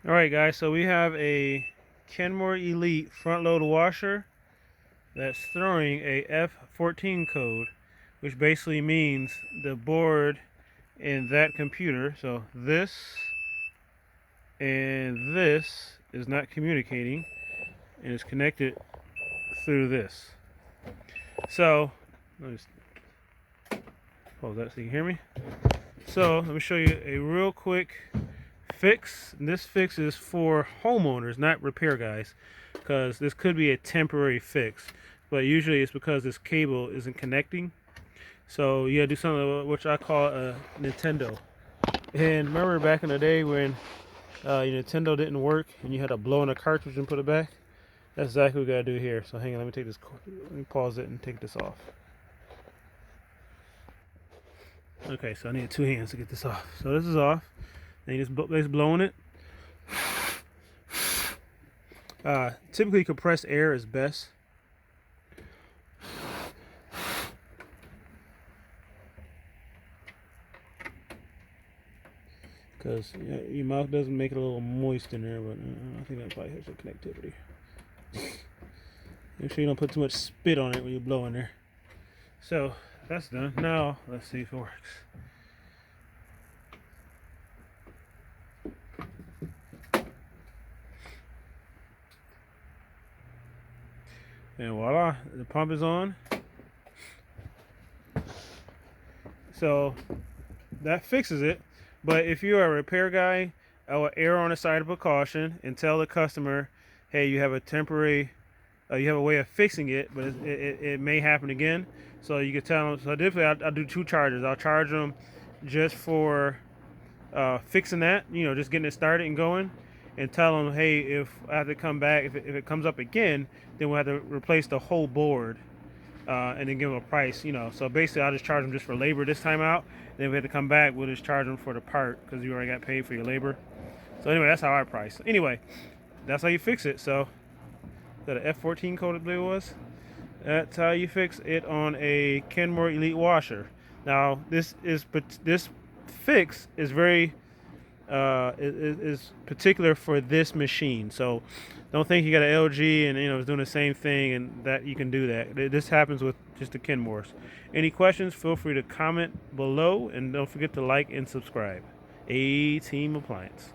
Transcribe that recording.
Alright guys, so we have a Kenmore Elite front load washer that's throwing a F-14 code, which basically means the board in that computer, so this and this is not communicating and it's connected through this. So let me pause that so you can hear me. So let me show you a real quick fix. And this fix is for homeowners, not repair guys, because this could be a temporary fix, but usually it's because this cable isn't connecting. So you gotta do something which I call a Nintendo. And remember back in the day when your Nintendo didn't work and you had to blow in a cartridge and put it back? That's exactly what we gotta do here. So hang on, let me pause it and take this off. Okay, so I need 2 hands to get this off. So this is off. And you just blowing it. Typically compressed air is best. Because your mouth doesn't make it a little moist in there, but I think that probably has some connectivity. Make sure you don't put too much spit on it when you blow in there. So that's done. Now let's see if it works. And voila, the pump is on. So that fixes it. But if you're a repair guy, I will err on the side of precaution and tell the customer, hey, you have a temporary, you have a way of fixing it, but it may happen again. So you can tell them. So typically I'll do 2 charges. I'll charge them just for fixing that, just getting it started and going, and tell them, hey, if I have to come back, if it comes up again, then we'll have to replace the whole board. And then give them a price, So basically, I'll just charge them just for labor this time out. Then if we have to come back, we'll just charge them for the part because you already got paid for your labor. So anyway, that's how I price. Anyway, that's how you fix it. So that an F-14 code, I believe it was. That's how you fix it on a Kenmore Elite washer. Now this fix is very is particular for this machine. So don't think you got an LG and it's doing the same thing and that you can do that. This happens with just the Kenmores. Any questions, feel free to comment below, and don't forget to like and subscribe. A Team Appliance.